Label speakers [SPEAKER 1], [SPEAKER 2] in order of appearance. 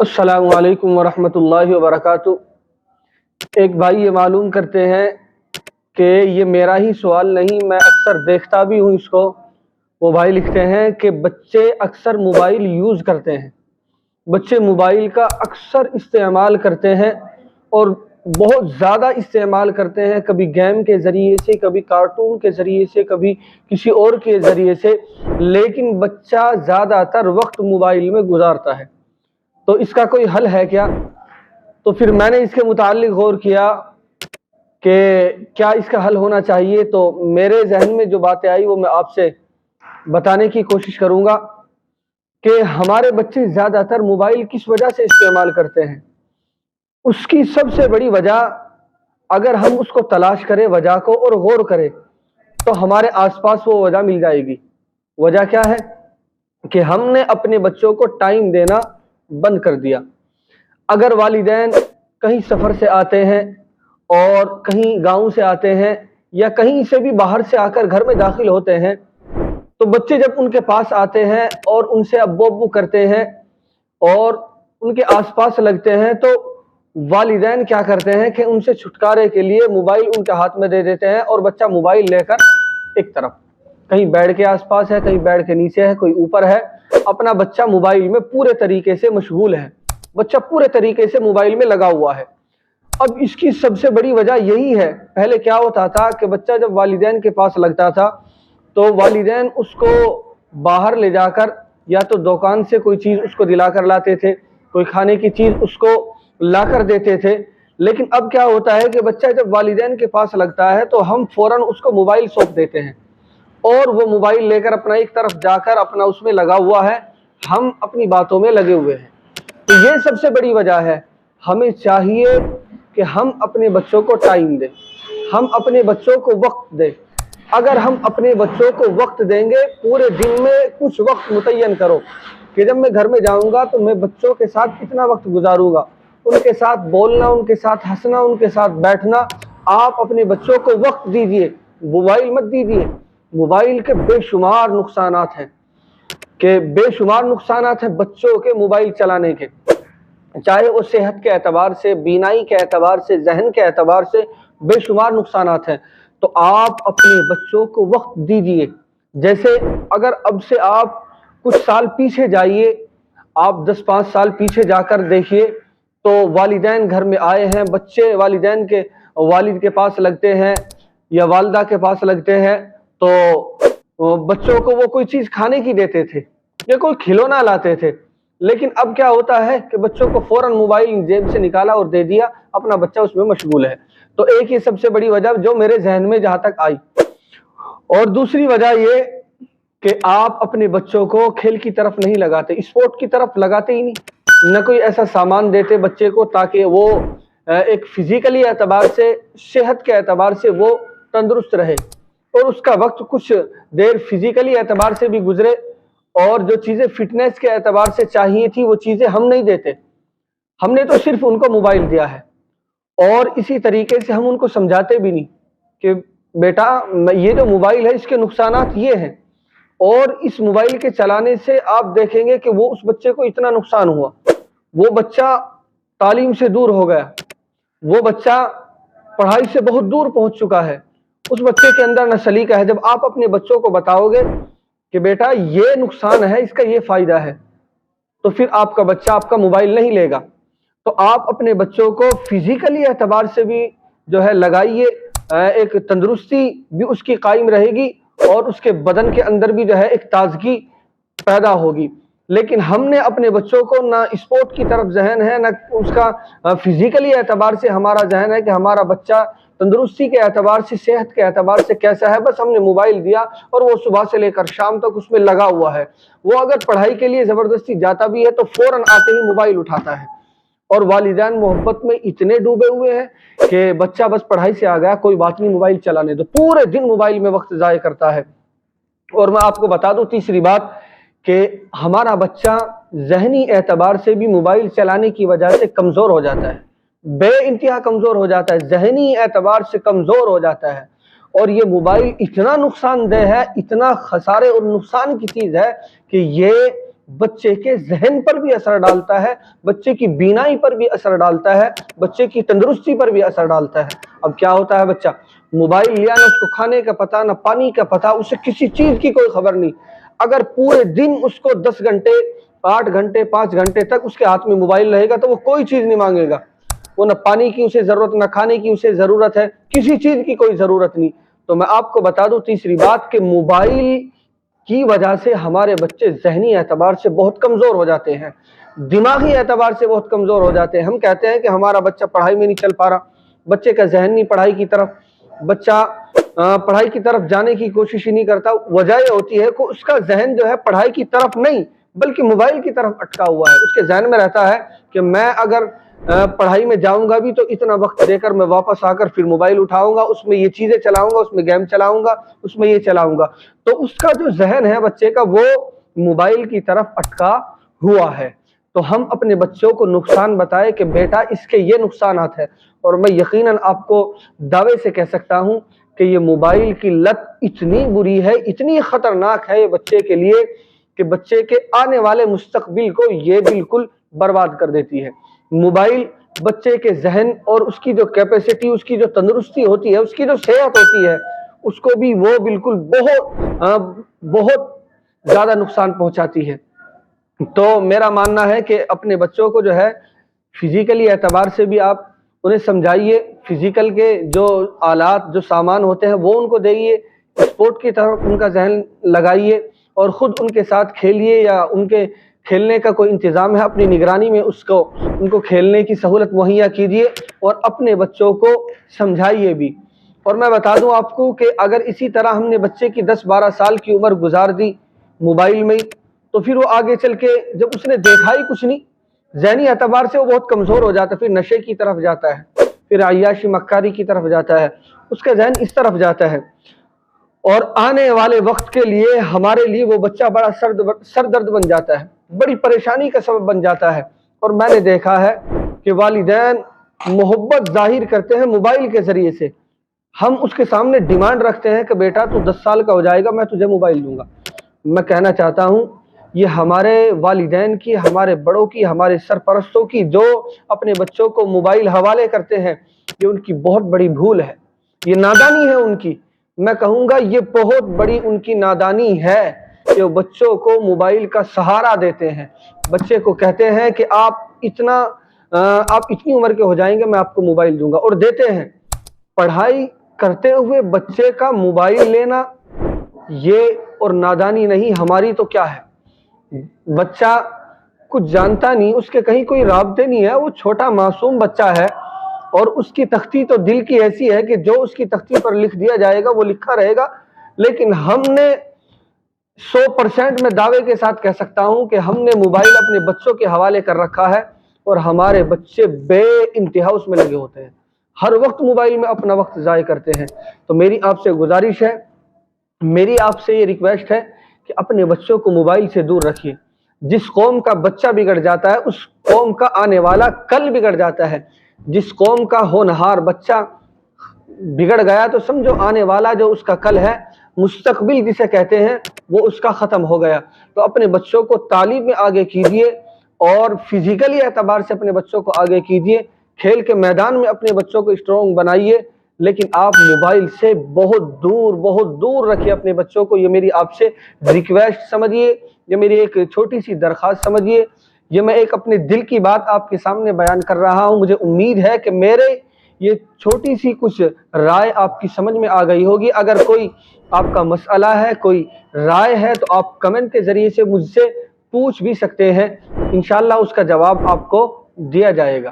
[SPEAKER 1] السلام علیکم ورحمۃ اللہ وبرکاتہ۔ ایک بھائی یہ معلوم کرتے ہیں کہ یہ میرا ہی سوال نہیں، میں اکثر دیکھتا بھی ہوں اس کو۔ وہ بھائی لکھتے ہیں کہ بچے اکثر موبائل یوز کرتے ہیں، بچے موبائل کا اکثر استعمال کرتے ہیں اور بہت زیادہ استعمال کرتے ہیں، کبھی گیم کے ذریعے سے، کبھی کارٹون کے ذریعے سے، کبھی کسی اور کے ذریعے سے، لیکن بچہ زیادہ تر وقت موبائل میں گزارتا ہے۔ تو اس کا کوئی حل ہے کیا؟ تو پھر میں نے اس کے متعلق غور کیا کہ کیا اس کا حل ہونا چاہیے۔ تو میرے ذہن میں جو باتیں آئی وہ میں آپ سے بتانے کی کوشش کروں گا کہ ہمارے بچے زیادہ تر موبائل کس وجہ سے استعمال کرتے ہیں۔ اس کی سب سے بڑی وجہ، اگر ہم اس کو تلاش کریں وجہ کو اور غور کریں تو ہمارے آس پاس وہ وجہ مل جائے گی۔ وجہ کیا ہے؟ کہ ہم نے اپنے بچوں کو ٹائم دینا بند کر دیا۔ اگر والدین کہیں سفر سے آتے ہیں اور کہیں گاؤں سے آتے ہیں یا کہیں سے بھی باہر سے آ کر گھر میں داخل ہوتے ہیں، تو بچے جب ان کے پاس آتے ہیں اور ان سے ابو ابو کرتے ہیں اور ان کے آس پاس لگتے ہیں، تو والدین کیا کرتے ہیں کہ ان سے چھٹکارے کے لیے موبائل ان کے ہاتھ میں دے دیتے ہیں اور بچہ موبائل لے کر ایک طرف، کہیں بیڈ کے آس پاس ہے، کہیں بیڈ کے نیچے ہے، کوئی اوپر ہے، اپنا بچہ موبائل میں پورے طریقے سے مشغول ہے، بچہ پورے طریقے سے موبائل میں لگا ہوا ہے۔ اب اس کی سب سے بڑی وجہ یہی ہے، پہلے کیا ہوتا تھا کہ بچہ جب والدین کے پاس لگتا تھا تو والدین اس کو باہر لے جا کر یا تو دکان سے کوئی چیز اس کو دلا کر لاتے تھے، کوئی کھانے کی چیز اس کو لا کر دیتے تھے۔ لیکن اب کیا ہوتا ہے کہ بچہ جب والدین کے پاس لگتا ہے تو ہم فوراً اس کو موبائل سونپ دیتے ہیں اور وہ موبائل لے کر اپنا ایک طرف جا کر اپنا اس میں لگا ہوا ہے، ہم اپنی باتوں میں لگے ہوئے ہیں۔ تو یہ سب سے بڑی وجہ ہے۔ ہمیں چاہیے کہ ہم اپنے بچوں کو ٹائم دیں، ہم اپنے بچوں کو وقت دیں۔ اگر ہم اپنے بچوں کو وقت دیں گے، پورے دن میں کچھ وقت متعین کرو کہ جب میں گھر میں جاؤں گا تو میں بچوں کے ساتھ اتنا وقت گزاروں گا، ان کے ساتھ بولنا، ان کے ساتھ ہنسنا، ان کے ساتھ بیٹھنا۔ آپ اپنے بچوں کو وقت دیجئے، موبائل مت دیجئے۔ موبائل کے بے شمار نقصانات ہیں، بے شمار نقصانات ہیں بچوں کے موبائل چلانے کے، چاہے وہ صحت کے اعتبار سے، بینائی کے اعتبار سے، ذہن کے اعتبار سے بے شمار نقصانات ہیں۔ تو آپ اپنے بچوں کو وقت دیجئے۔ جیسے اگر اب سے آپ کچھ سال پیچھے جائیے، آپ 10-5 سال پیچھے جا کر دیکھیے تو والدین گھر میں آئے ہیں، بچے والدین کے والد کے پاس لگتے ہیں یا والدہ کے پاس لگتے ہیں تو بچوں کو وہ کوئی چیز کھانے کی دیتے تھے یا کوئی کھلونا لاتے تھے۔ لیکن اب کیا ہوتا ہے کہ بچوں کو فوراً موبائل جیب سے نکالا اور دے دیا، اپنا بچہ اس میں مشغول ہے۔ تو ایک ہی سب سے بڑی وجہ جو میرے ذہن میں جہاں تک آئی، اور دوسری وجہ یہ کہ آپ اپنے بچوں کو کھیل کی طرف نہیں لگاتے، اسپورٹ کی طرف لگاتے ہی نہیں، نہ کوئی ایسا سامان دیتے بچے کو تاکہ وہ ایک فزیکلی اعتبار سے، صحت کے اعتبار سے وہ تندرست رہے اور اس کا وقت کچھ دیر فزیکلی اعتبار سے بھی گزرے، اور جو چیزیں فٹنس کے اعتبار سے چاہیے تھی وہ چیزیں ہم نہیں دیتے۔ ہم نے تو صرف ان کو موبائل دیا ہے، اور اسی طریقے سے ہم ان کو سمجھاتے بھی نہیں کہ بیٹا یہ جو موبائل ہے اس کے نقصانات یہ ہیں، اور اس موبائل کے چلانے سے آپ دیکھیں گے کہ وہ اس بچے کو اتنا نقصان ہوا، وہ بچہ تعلیم سے دور ہو گیا، وہ بچہ پڑھائی سے بہت دور پہنچ چکا ہے، اس بچے کے اندر نہ سلیقہ ہے۔ جب آپ اپنے بچوں کو بتاؤ گے کہ بیٹا یہ نقصان ہے، اس کا یہ فائدہ ہے، تو پھر آپ کا بچہ آپ کا موبائل نہیں لے گا۔ تو آپ اپنے بچوں کو فزیکلی اعتبار سے بھی جو ہے لگائیے، ایک تندرستی بھی اس کی قائم رہے گی اور اس کے بدن کے اندر بھی جو ہے ایک تازگی پیدا ہوگی۔ لیکن ہم نے اپنے بچوں کو نہ اسپورٹ کی طرف ذہن ہے، نہ اس کا فزیکلی اعتبار سے ہمارا ذہن ہے کہ ہمارا بچہ تندرستی کے اعتبار سے، صحت کے اعتبار سے کیسا ہے، بس ہم نے موبائل دیا اور وہ صبح سے لے کر شام تک اس میں لگا ہوا ہے۔ وہ اگر پڑھائی کے لیے زبردستی جاتا بھی ہے تو فوراً آتے ہی موبائل اٹھاتا ہے، اور والدین محبت میں اتنے ڈوبے ہوئے ہیں کہ بچہ بس پڑھائی سے آ گیا، کوئی بات نہیں، موبائل چلانے دو، پورے دن موبائل میں وقت ضائع کرتا ہے۔ اور میں آپ کو بتا دوں تیسری بات کہ ہمارا بچہ ذہنی اعتبار سے بھی موبائل چلانے کی وجہ سے کمزور ہو جاتا ہے، بے انتہا کمزور ہو جاتا ہے، ذہنی اعتبار سے کمزور ہو جاتا ہے۔ اور یہ موبائل اتنا نقصان دہ ہے، اتنا خسارے اور نقصان کی چیز ہے کہ یہ بچے کے ذہن پر بھی اثر ڈالتا ہے، بچے کی بینائی پر بھی اثر ڈالتا ہے، بچے کی تندرستی پر بھی اثر ڈالتا ہے۔ اب کیا ہوتا ہے، بچہ موبائل لیا، نہ اس کو کھانے کا پتہ، نہ پانی کا پتہ، اسے کسی چیز کی کوئی خبر نہیں۔ اگر پورے دن اس کو 10 گھنٹے 8 گھنٹے 5 گھنٹے تک اس کے ہاتھ میں موبائل رہے گا تو وہ کوئی چیز نہیں مانگے گا، وہ نہ پانی کی اسے ضرورت، نہ کھانے کی اسے ضرورت ہے، کسی چیز کی کوئی ضرورت نہیں۔ تو میں آپ کو بتا دوں تیسری بات کہ موبائل کی وجہ سے ہمارے بچے ذہنی اعتبار سے بہت کمزور ہو جاتے ہیں، دماغی اعتبار سے بہت کمزور ہو جاتے ہیں۔ ہم کہتے ہیں کہ ہمارا بچہ پڑھائی میں نہیں چل پا رہا، بچے کا ذہن نہیں پڑھائی کی طرف، بچہ پڑھائی کی طرف جانے کی کوشش ہی نہیں کرتا۔ وجہ یہ ہوتی ہے کہ اس کا ذہن جو ہے پڑھائی کی طرف نہیں بلکہ موبائل کی طرف اٹکا ہوا ہے۔ اس کے ذہن میں رہتا ہے کہ میں اگر پڑھائی میں جاؤں گا بھی تو اتنا وقت دے کر میں واپس آ کر پھر موبائل اٹھاؤں گا، اس میں یہ چیزیں چلاؤں گا، اس میں گیم چلاؤں گا، اس میں یہ چلاؤں گا۔ تو اس کا جو ذہن ہے بچے کا وہ موبائل کی طرف اٹکا ہوا ہے۔ تو ہم اپنے بچوں کو نقصان بتائے کہ بیٹا اس کے یہ نقصانات ہیں، اور میں یقیناً آپ کو دعوے سے کہہ سکتا ہوں کہ یہ موبائل کی لت اتنی بری ہے، اتنی خطرناک ہے یہ بچے کے لیے کہ بچے کے آنے والے مستقبل کو یہ بالکل برباد کر دیتی ہے۔ موبائل بچے کے ذہن اور اس کی جو کیپیسٹی، اس کی جو تندرستی ہوتی ہے، اس کی جو صحت ہوتی ہے، اس کو بھی وہ بالکل بہت زیادہ نقصان پہنچاتی ہے۔ تو میرا ماننا ہے کہ اپنے بچوں کو جو ہے فزیکلی اعتبار سے بھی آپ انہیں سمجھائیے، فزیکل کے جو آلات جو سامان ہوتے ہیں وہ ان کو دئیے، اسپورٹ کی طرف ان کا ذہن لگائیے اور خود ان کے ساتھ کھیلیے، یا ان کے کھیلنے کا کوئی انتظام ہے اپنی نگرانی میں ان کو کھیلنے کی سہولت مہیا کیجیے اور اپنے بچوں کو سمجھائیے بھی۔ اور میں بتا دوں آپ کو کہ اگر اسی طرح ہم نے بچے کی 10-12 سال کی عمر گزار دی موبائل میں، تو پھر وہ آگے چل کے جب اس نے دیکھا ہی کچھ نہیں، ذہنی اعتبار سے وہ بہت کمزور ہو جاتا ہے، پھر نشے کی طرف جاتا ہے، پھر عیاشی مکاری کی طرف جاتا ہے، اس کا ذہن اس طرف جاتا ہے، اور آنے والے وقت کے لیے ہمارے لیے وہ بچہ بڑا سر درد بن جاتا ہے، بڑی پریشانی کا سبب بن جاتا ہے۔ اور میں نے دیکھا ہے کہ والدین محبت ظاہر کرتے ہیں موبائل کے ذریعے سے۔ ہم اس کے سامنے ڈیمانڈ رکھتے ہیں کہ بیٹا تو 10 سال کا ہو جائے گا میں تجھے موبائل دوں گا۔ میں کہنا چاہتا ہوں یہ ہمارے والدین کی، ہمارے بڑوں کی، ہمارے سرپرستوں کی جو اپنے بچوں کو موبائل حوالے کرتے ہیں، یہ ان کی بہت بڑی بھول ہے، یہ نادانی ہے ان کی۔ میں کہوں گا یہ بہت بڑی ان کی نادانی ہے کہ وہ بچوں کو موبائل کا سہارا دیتے ہیں، بچے کو کہتے ہیں کہ آپ اتنی عمر کے ہو جائیں گے میں آپ کو موبائل دوں گا، اور دیتے ہیں۔ پڑھائی کرتے ہوئے بچے کا موبائل لینا یہ اور نادانی نہیں، ہماری تو کیا ہے، بچہ کچھ جانتا نہیں، اس کے کہیں کوئی رابطے نہیں ہے، وہ چھوٹا معصوم بچہ ہے، اور اس کی تختی تو دل کی ایسی ہے کہ جو اس کی تختی پر لکھ دیا جائے گا وہ لکھا رہے گا۔ لیکن ہم نے 100% میں دعوے کے ساتھ کہہ سکتا ہوں کہ ہم نے موبائل اپنے بچوں کے حوالے کر رکھا ہے، اور ہمارے بچے بے انتہا اس میں لگے ہوتے ہیں، ہر وقت موبائل میں اپنا وقت ضائع کرتے ہیں۔ تو میری آپ سے گزارش ہے، میری آپ سے یہ ریکویسٹ ہے کہ اپنے بچوں کو موبائل سے دور رکھیے۔ جس قوم کا بچہ بگڑ جاتا ہے اس قوم کا آنے والا کل بگڑ جاتا ہے۔ جس قوم کا ہونہار بچہ بگڑ گیا تو سمجھو آنے والا جو اس کا کل ہے، مستقبل جسے کہتے ہیں، وہ اس کا ختم ہو گیا۔ تو اپنے بچوں کو تعلیم میں آگے کیجیے، اور فزیکلی اعتبار سے اپنے بچوں کو آگے کیجیے، کھیل کے میدان میں اپنے بچوں کو اسٹرانگ بنائیے، لیکن آپ موبائل سے بہت دور رکھیے اپنے بچوں کو۔ یہ میری آپ سے ریکویسٹ سمجھیے، یہ میری ایک چھوٹی سی درخواست سمجھیے، یہ میں ایک اپنے دل کی بات آپ کے سامنے بیان کر رہا ہوں۔ مجھے امید ہے کہ میرے یہ چھوٹی سی کچھ رائے آپ کی سمجھ میں آ گئی ہوگی۔ اگر کوئی آپ کا مسئلہ ہے، کوئی رائے ہے، تو آپ کمنٹ کے ذریعے سے مجھ سے پوچھ بھی سکتے ہیں، انشاءاللہ اس کا جواب آپ کو دیا جائے گا۔